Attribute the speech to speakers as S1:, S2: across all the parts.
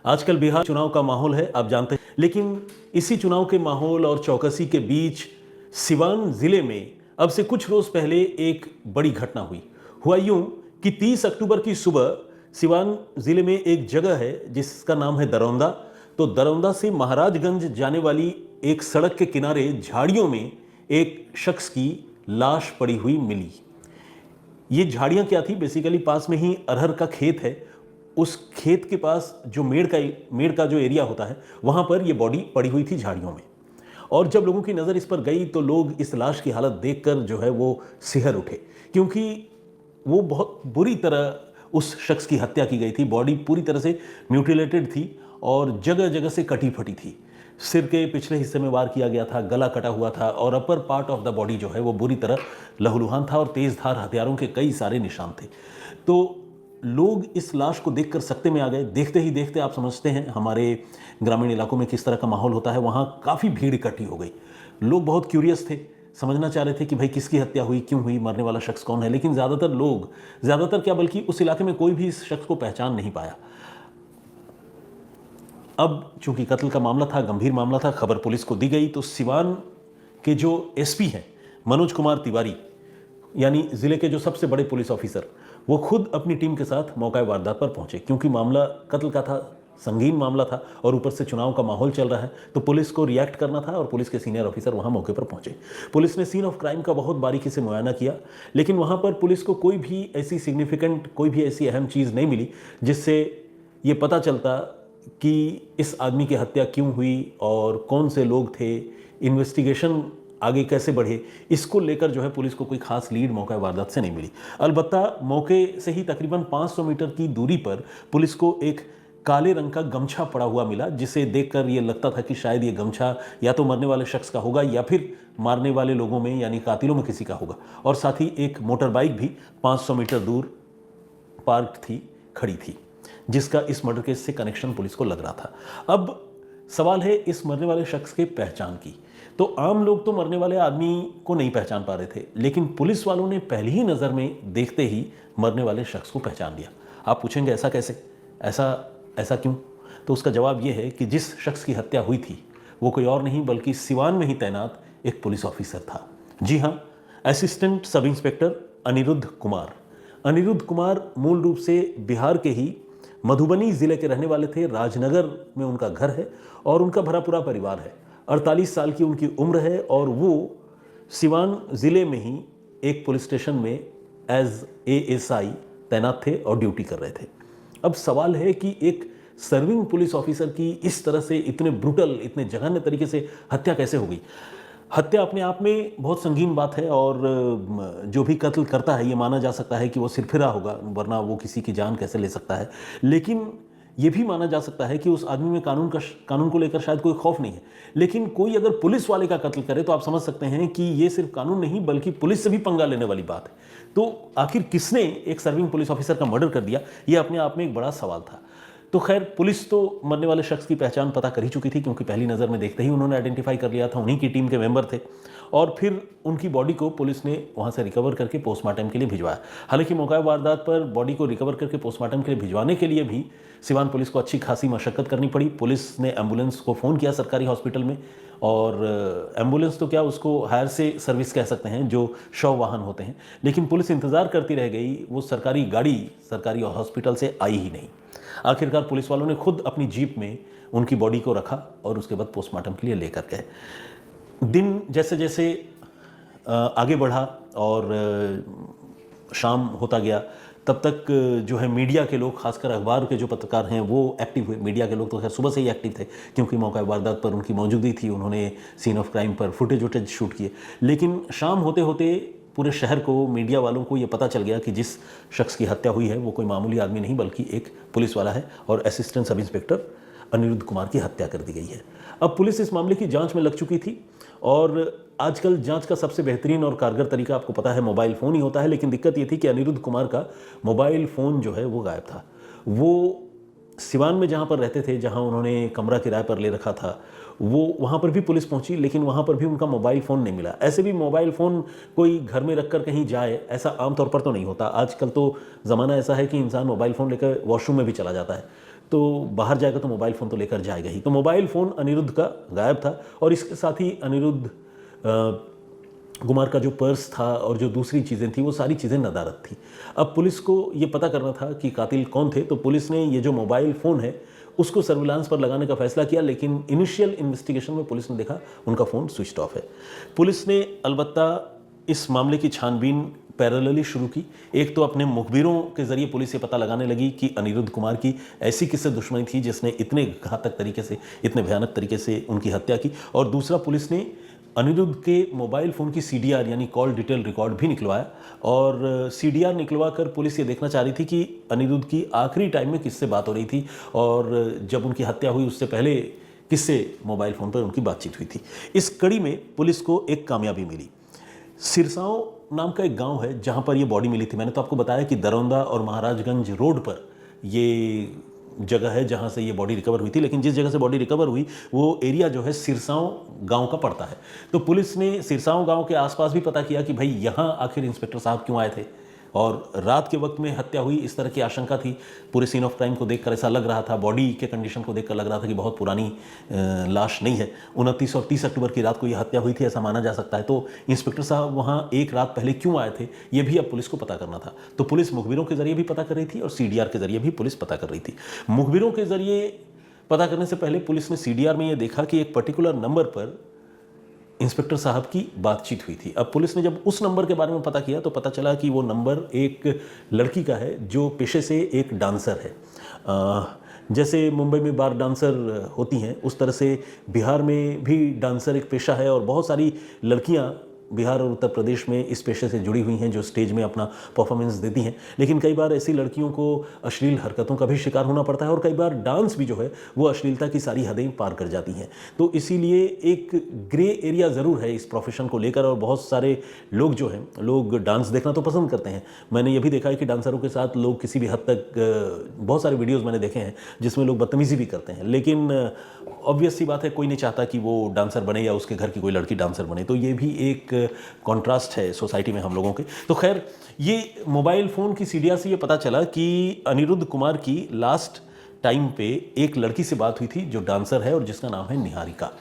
S1: आजकल बिहार चुनाव का माहौल है, आप जानते हैं, लेकिन इसी चुनाव के माहौल और चौकसी के बीच सिवान जिले में अब से कुछ रोज पहले एक बड़ी घटना हुई। हुआ यूं कि 30 अक्टूबर की सुबह सिवान जिले में एक जगह है जिसका नाम है दरौंदा। तो दरौंदा से महाराजगंज जाने वाली एक सड़क के किनारे झाड़ियों में एक शख्स की लाश पड़ी हुई मिली। ये झाड़ियां क्या थी? बेसिकली पास में ही अरहर का खेत है। उस खेत के पास जो मेड़ का जो एरिया होता है, वहां पर ये बॉडी पड़ी हुई थी झाड़ियों में। और जब लोगों की नज़र इस पर गई तो लोग इस लाश की हालत देखकर जो है वो सिहर उठे, क्योंकि वो बहुत बुरी तरह उस शख्स की हत्या की गई थी। बॉडी पूरी तरह से म्यूटिलेटेड थी और जगह जगह से कटी फटी थी। सिर के पिछले हिस्से में वार किया गया था, गला कटा हुआ था और upper part of the body जो है वो बुरी तरह लहूलुहान था और तेज धार हथियारों के कई सारे निशान थे। तो लोग इस लाश को देखकर सकते में आ गए। देखते ही देखते आप समझते हैं हमारे ग्रामीण इलाकों में किस तरह का माहौल होता है, वहाँ काफ़ी भीड़ इकट्ठी हो गई। लोग बहुत क्यूरियस थे, समझना चाह रहे थे कि भाई किसकी हत्या हुई, क्यों हुई, मरने वाला शख्स कौन है। लेकिन ज़्यादातर क्या बल्कि उस इलाके में कोई भी इस शख्स को पहचान नहीं पाया। अब चूंकि कत्ल का मामला था, गंभीर मामला था, खबर पुलिस को दी गई तो सिवान के जो एसपी हैं मनोज कुमार तिवारी, यानी जिले के जो सबसे बड़े पुलिस ऑफिसर, वो खुद अपनी टीम के साथ मौका वारदात पर पहुंचे। क्योंकि मामला कत्ल का था, संगीन मामला था और ऊपर से चुनाव का माहौल चल रहा है, तो पुलिस को रिएक्ट करना था और पुलिस के सीनियर ऑफिसर वहां मौके पर पहुंचे। पुलिस ने सीन ऑफ क्राइम का बहुत बारीकी से मुआयना किया, लेकिन वहां पर पुलिस को कोई भी ऐसी सिग्निफिकेंट, कोई भी ऐसी अहम चीज़ नहीं मिली जिससे ये पता चलता कि इस आदमी की हत्या क्यों हुई और कौन से लोग थे, इन्वेस्टिगेशन आगे कैसे बढ़े, इसको लेकर जो है पुलिस को कोई खास लीड मौका वारदात से नहीं मिली। अलबत्ता मौके से ही तकरीबन 500 मीटर की दूरी पर पुलिस को एक काले रंग का गमछा पड़ा हुआ मिला, जिसे देखकर ये लगता था कि शायद ये गमछा या तो मरने वाले शख्स का होगा या फिर मारने वाले लोगों में यानी कातिलों में किसी का होगा। और साथ ही एक मोटर बाइक भी 500 मीटर दूर पार्क थी, खड़ी थी, जिसका इस मर्डर केस से कनेक्शन पुलिस को लग रहा था। अब सवाल है इस मरने वाले शख्स के पहचान की। तो आम लोग तो मरने वाले आदमी को नहीं पहचान पा रहे थे, लेकिन पुलिस वालों ने पहली ही नज़र में देखते ही मरने वाले शख्स को पहचान लिया। आप पूछेंगे ऐसा कैसे, ऐसा क्यों? तो उसका जवाब यह है कि जिस शख्स की हत्या हुई थी वो कोई और नहीं बल्कि सिवान में ही तैनात एक पुलिस ऑफिसर था। जी हाँ, assistant sub inspector Anirudh Kumar. Anirudh Kumar मूल रूप से बिहार के ही मधुबनी जिले के रहने वाले थे। राजनगर में उनका घर है और उनका भरा पूरा परिवार है। 48 साल की उनकी उम्र है और वो सिवान जिले में ही एक पुलिस स्टेशन में एज एएसआई तैनात थे और ड्यूटी कर रहे थे। अब सवाल है कि एक सर्विंग पुलिस ऑफिसर की इस तरह से इतने ब्रूटल, इतने जघन्य तरीके से हत्या कैसे हो गई? हत्या अपने आप में बहुत संगीन बात है और जो भी कत्ल करता है ये माना जा सकता है कि वो सिरफिरा होगा, वरना वो किसी की जान कैसे ले सकता है। लेकिन ये भी माना जा सकता है कि उस आदमी में कानून को लेकर शायद कोई खौफ नहीं है। लेकिन कोई अगर पुलिस वाले का कत्ल करे तो आप समझ सकते हैं कि ये सिर्फ कानून नहीं बल्कि पुलिस से भी पंगा लेने वाली बात है। तो आखिर किसने एक सर्विंग पुलिस ऑफिसर का मर्डर कर दिया, ये अपने आप में एक बड़ा सवाल था। तो खैर पुलिस तो मरने वाले शख्स की पहचान पता कर ही चुकी थी, क्योंकि पहली नज़र में देखते ही उन्होंने आइडेंटिफाई कर लिया था, उन्हीं की टीम के मेंबर थे। और फिर उनकी बॉडी को पुलिस ने वहाँ से रिकवर करके पोस्टमार्टम के लिए भिजवाया। हालांकि मौका वारदात पर बॉडी को रिकवर करके पोस्टमार्टम के लिए भिजवाने के लिए भी सिवान पुलिस को अच्छी खासी मशक्कत करनी पड़ी। पुलिस ने एम्बुलेंस को फ़ोन किया सरकारी हॉस्पिटल में, और एम्बुलेंस तो क्या, उसको हायर से सर्विस कह सकते हैं, जो शव वाहन होते हैं। लेकिन पुलिस इंतज़ार करती रह गई, वो सरकारी गाड़ी सरकारी हॉस्पिटल से आई ही नहीं। आखिरकार पुलिस वालों ने खुद अपनी जीप में उनकी बॉडी को रखा और उसके बाद पोस्टमार्टम के लिए लेकर गए। दिन जैसे जैसे आगे बढ़ा और शाम होता गया, तब तक जो है मीडिया के लोग, खासकर अखबार के जो पत्रकार हैं वो एक्टिव हुए। मीडिया के लोग तो खैर सुबह से ही एक्टिव थे, क्योंकि मौका वारदात पर उनकी मौजूदगी थी, उन्होंने सीन ऑफ क्राइम पर फुटेज शूट किए। लेकिन शाम होते होते पूरे शहर को, मीडिया वालों को ये पता चल गया कि जिस शख्स की हत्या हुई है वो कोई मामूली आदमी नहीं बल्कि एक पुलिस वाला है और assistant sub inspector Anirudh Kumar की हत्या कर दी गई है। अब पुलिस इस मामले की जांच में लग चुकी थी और आजकल जांच का सबसे बेहतरीन और कारगर तरीका आपको पता है मोबाइल फ़ोन ही होता है। लेकिन दिक्कत ये थी कि अनिरुद्ध कुमार का मोबाइल फ़ोन जो है वो गायब था। वो सिवान में जहाँ पर रहते थे, जहाँ उन्होंने कमरा किराए पर ले रखा था, वो वहाँ पर भी पुलिस पहुंची, लेकिन वहाँ पर भी उनका मोबाइल फ़ोन नहीं मिला। ऐसे भी मोबाइल फ़ोन कोई घर में रखकर कहीं जाए, ऐसा आमतौर पर तो नहीं होता। आजकल तो ज़माना ऐसा है कि इंसान मोबाइल फ़ोन लेकर वॉशरूम में भी चला जाता है। तो बाहर जाएगा तो मोबाइल फ़ोन तो लेकर जाएगा ही। तो मोबाइल फ़ोन अनिरुद्ध का गायब था और इसके साथ ही अनिरुद्ध कुमार का जो पर्स था और जो दूसरी चीज़ें थी वो सारी चीज़ें नदारद थी। अब पुलिस को ये पता करना था कि कातिल कौन थे, तो पुलिस ने ये जो मोबाइल फ़ोन है उसको सर्विलांस पर लगाने का फैसला किया, लेकिन इनिशियल इन्वेस्टिगेशन में पुलिस ने देखा उनका फ़ोन स्विच ऑफ है। पुलिस ने अलबत्ता इस मामले की छानबीन पैरेलली शुरू की। एक तो अपने मुखबिरों के जरिए पुलिस ये पता लगाने लगी कि अनिरुद्ध कुमार की ऐसी किससे दुश्मनी थी जिसने इतने घातक तरीके से, इतने भयानक तरीके से उनकी हत्या की। और दूसरा, पुलिस ने अनिरुद्ध के मोबाइल फ़ोन की CDR यानी कॉल डिटेल रिकॉर्ड भी निकलवाया और CDR निकलवा कर पुलिस ये देखना चाह रही थी कि अनिरुद्ध की आखिरी टाइम में किससे बात हो रही थी और जब उनकी हत्या हुई उससे पहले किससे मोबाइल फ़ोन पर उनकी बातचीत हुई थी। इस कड़ी में पुलिस को एक कामयाबी मिली। सिरसांव नाम का एक गांव है जहां पर ये बॉडी मिली थी। मैंने तो आपको बताया कि दरौंदा और महाराजगंज रोड पर ये जगह है जहां से ये बॉडी रिकवर हुई थी, लेकिन जिस जगह से बॉडी रिकवर हुई वो एरिया जो है सिरसांव गांव का पड़ता है। तो पुलिस ने सिरसांव गांव के आसपास भी पता किया कि भाई यहाँ आखिर इंस्पेक्टर साहब क्यों आए थे और रात के वक्त में हत्या हुई, इस तरह की आशंका थी। पूरे सीन ऑफ क्राइम को देखकर ऐसा लग रहा था, बॉडी के कंडीशन को देखकर लग रहा था कि बहुत पुरानी लाश नहीं है। 29 और 30 अक्टूबर की रात को यह हत्या हुई थी ऐसा माना जा सकता है। तो इंस्पेक्टर साहब वहाँ एक रात पहले क्यों आए थे ये भी अब पुलिस को पता करना था। तो पुलिस मुखबिरों के जरिए भी पता कर रही थी और CDR के जरिए भी पुलिस पता कर रही थी। मुखबिरों के जरिए पता करने से पहले पुलिस ने CDR में यह देखा कि एक पर्टिकुलर नंबर पर इंस्पेक्टर साहब की बातचीत हुई थी। अब पुलिस ने जब उस नंबर के बारे में पता किया तो पता चला कि वो नंबर एक लड़की का है जो पेशे से एक डांसर है। जैसे मुंबई में बार डांसर होती हैं उस तरह से बिहार में भी डांसर एक पेशा है और बहुत सारी लड़कियां बिहार और उत्तर प्रदेश में इस पेशे से जुड़ी हुई हैं जो स्टेज में अपना परफॉर्मेंस देती हैं। लेकिन कई बार ऐसी लड़कियों को अश्लील हरकतों का भी शिकार होना पड़ता है और कई बार डांस भी जो है वो अश्लीलता की सारी हदें पार कर जाती हैं। तो इसीलिए एक ग्रे एरिया ज़रूर है इस प्रोफेशन को लेकर और बहुत सारे लोग जो हैं लोग डांस देखना तो पसंद करते हैं। मैंने ये भी देखा है कि डांसरों के साथ लोग किसी भी हद तक, बहुत सारे वीडियोज़ मैंने देखे हैं जिसमें लोग बदतमीज़ी भी करते हैं। लेकिन ऑब्वियस सी बात है, कोई नहीं चाहता कि वो डांसर बने या उसके घर की कोई लड़की डांसर बने। तो ये भी एक कॉन्ट्रास्ट है सोसाइटी में हम लोगों के। तो खैर, ये मोबाइल फ़ोन की CDR से ये पता चला कि अनिरुद्ध कुमार की लास्ट टाइम पे एक लड़की से बात हुई थी जो डांसर है और जिसका नाम है निहारिका।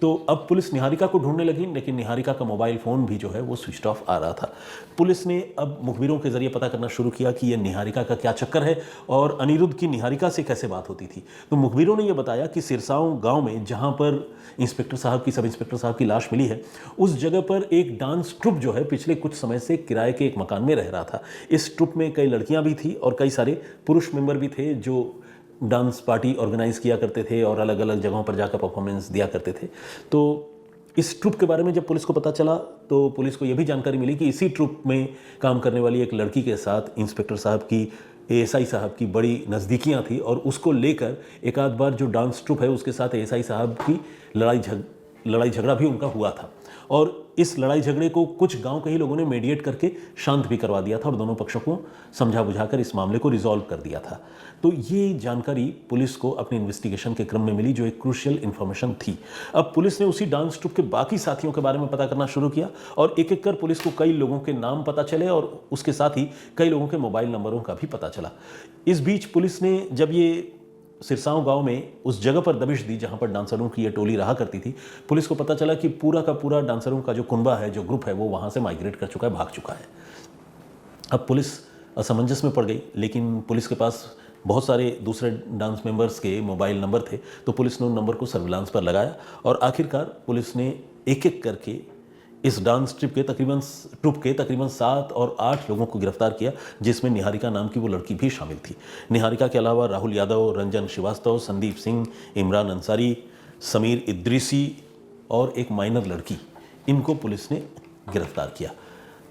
S1: तो अब पुलिस निहारिका को ढूंढने लगी, लेकिन निहारिका का मोबाइल फ़ोन भी जो है वो स्विच ऑफ आ रहा था। पुलिस ने अब मुखबिरों के जरिए पता करना शुरू किया कि ये निहारिका का क्या चक्कर है और अनिरुद्ध की निहारिका से कैसे बात होती थी। तो मुखबिरों ने यह बताया कि सिरसांव गांव में जहां पर इंस्पेक्टर साहब की, सब इंस्पेक्टर साहब की लाश मिली है, उस जगह पर एक डांस ट्रुप जो है पिछले कुछ समय से किराए के एक मकान में रह रहा था। इस ट्रुप में कई लड़कियां भी थी और कई सारे पुरुष मेंबर भी थे जो डांस पार्टी ऑर्गेनाइज किया करते थे और अलग अलग जगहों पर जाकर परफॉर्मेंस दिया करते थे। तो इस ट्रुप के बारे में जब पुलिस को पता चला तो पुलिस को यह भी जानकारी मिली कि इसी ट्रुप में काम करने वाली एक लड़की के साथ इंस्पेक्टर साहब की, ASI साहब की बड़ी नज़दीकियां थी और उसको लेकर एक आध बार जो डांस ट्रुप है उसके साथ ASI साहब की लड़ाई झगड़ा भी उनका हुआ था। और इस लड़ाई झगड़े को कुछ गांव के ही लोगों ने मीडिएट करके शांत भी करवा दिया था और दोनों पक्षों को समझा बुझाकर इस मामले को रिजॉल्व कर दिया था। तो ये जानकारी पुलिस को अपनी इन्वेस्टिगेशन के क्रम में मिली जो एक क्रूशियल इन्फॉर्मेशन थी। अब पुलिस ने उसी डांस ट्रुप के बाकी साथियों के बारे में पता करना शुरू किया और एक एक कर पुलिस को कई लोगों के नाम पता चले और उसके साथ ही कई लोगों के मोबाइल नंबरों का भी पता चला। इस बीच पुलिस ने जब ये सिरसांव गांव में उस जगह पर दबिश दी जहां पर डांसरों की ये टोली रहा करती थी, पुलिस को पता चला कि पूरा का पूरा डांसरों का जो कुनबा है, जो ग्रुप है, वो वहां से माइग्रेट कर चुका है, भाग चुका है। अब पुलिस असमंजस में पड़ गई, लेकिन पुलिस के पास बहुत सारे दूसरे डांस मेंबर्स के मोबाइल नंबर थे, तो पुलिस ने उन नंबर को सर्विलांस पर लगाया और आखिरकार पुलिस ने एक एक करके इस डांस ट्रुप के तकरीबन 7 और 8 लोगों को गिरफ्तार किया, जिसमें निहारिका नाम की वो लड़की भी शामिल थी। निहारिका के अलावा राहुल यादव, रंजन श्रीवास्तव, संदीप सिंह, इमरान अंसारी, समीर इद्रिसी और एक माइनर लड़की, इनको पुलिस ने गिरफ्तार किया।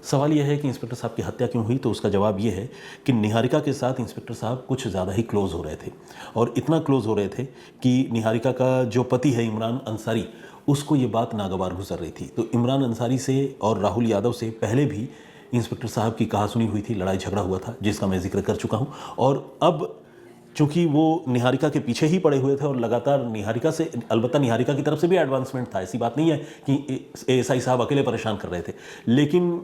S1: सवाल यह है कि इंस्पेक्टर साहब की हत्या क्यों हुई, तो उसका जवाब यह है कि निहारिका के साथ इंस्पेक्टर साहब कुछ ज़्यादा ही क्लोज़ हो रहे थे और इतना क्लोज़ हो रहे थे कि निहारिका का जो पति है इमरान अंसारी, उसको ये बात नागवार गुजर रही थी। तो इमरान अंसारी से और राहुल यादव से पहले भी इंस्पेक्टर साहब की कहासुनी हुई थी, लड़ाई झगड़ा हुआ था जिसका मैं जिक्र कर चुका हूँ। और अब चूंकि वो निहारिका के पीछे ही पड़े हुए थे और लगातार निहारिका से, अलबत्ता निहारिका की तरफ से भी एडवांसमेंट था, ऐसी बात नहीं है कि ASI साहब अकेले परेशान कर रहे थे, लेकिन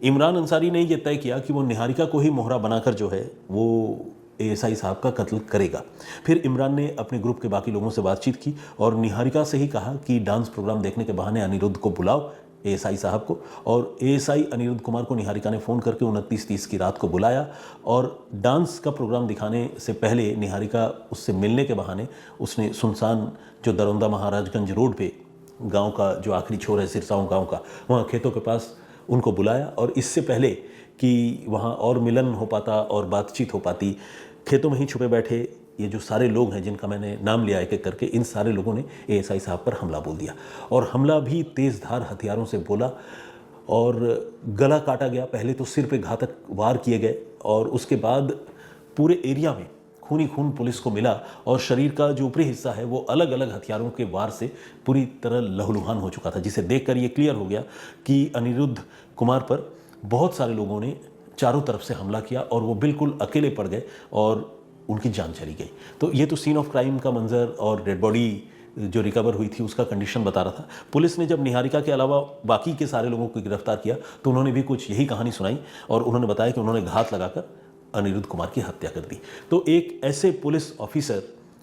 S1: इमरान अंसारी ने यह तय किया कि वो निहारिका को ही मोहरा बनाकर जो है वो एएसआई साहब का कत्ल करेगा। फिर इमरान ने अपने ग्रुप के बाकी लोगों से बातचीत की और निहारिका से ही कहा कि डांस प्रोग्राम देखने के बहाने अनिरुद्ध को बुलाओ, एएसआई साहब को। और एएसआई अनिरुद्ध कुमार को निहारिका ने फ़ोन करके 29-30 की रात को बुलाया और डांस का प्रोग्राम दिखाने से पहले निहारिका उससे मिलने के बहाने उसने सुनसान जो दरौंदा महाराजगंज रोड पे गांव का जो आखिरी छोर है सिरसाओं गांव का, वहाँ खेतों के पास उनको बुलाया। और इससे पहले कि वहाँ और मिलन हो पाता और बातचीत हो पाती, खेतों में ही छुपे बैठे ये जो सारे लोग हैं जिनका मैंने नाम लिया एक एक करके, इन सारे लोगों ने एएसआई साहब पर हमला बोल दिया। और हमला भी तेज़ धार हथियारों से बोला और गला काटा गया। पहले तो सिर पे घातक वार किए गए और उसके बाद पूरे एरिया में खूनी खून पुलिस को मिला और शरीर का जो ऊपरी हिस्सा है वो अलग अलग हथियारों के वार से पूरी तरह लहूलुहान हो चुका था, जिसे देखकर ये क्लियर हो गया कि अनिरुद्ध कुमार पर बहुत सारे लोगों ने चारों तरफ से हमला किया और वो बिल्कुल अकेले पड़ गए और उनकी जान चली गई। तो ये तो सीन ऑफ क्राइम का मंजर और डेड बॉडी जो रिकवर हुई थी उसका कंडीशन बता रहा था। पुलिस ने जब निहारिका के अलावा बाकी के सारे लोगों को गिरफ्तार किया तो उन्होंने भी कुछ यही कहानी सुनाई और उन्होंने बताया कि उन्होंने घात लगाकर अनिरुद्ध कुमार की हत्या कर दी। तो एक ऐसे पुलिस ऑफिसर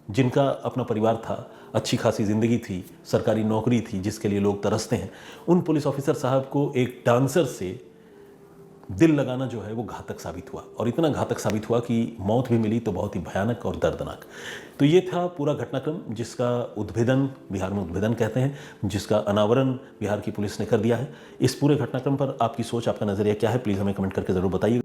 S1: जिनका अपना परिवार था, अच्छी खासी ज़िंदगी थी, सरकारी नौकरी थी जिसके लिए लोग तरसते हैं, उन पुलिस ऑफिसर साहब को एक डांसर से दिल लगाना जो है वो घातक साबित हुआ और इतना घातक साबित हुआ कि मौत भी मिली तो बहुत ही भयानक और दर्दनाक। तो ये था पूरा घटनाक्रम जिसका उद्भेदन, बिहार में उद्भेदन कहते हैं, जिसका अनावरण बिहार की पुलिस ने कर दिया है। इस पूरे घटनाक्रम पर आपकी सोच, आपका नज़रिया क्या है, प्लीज़ हमें कमेंट करके ज़रूर बताइए।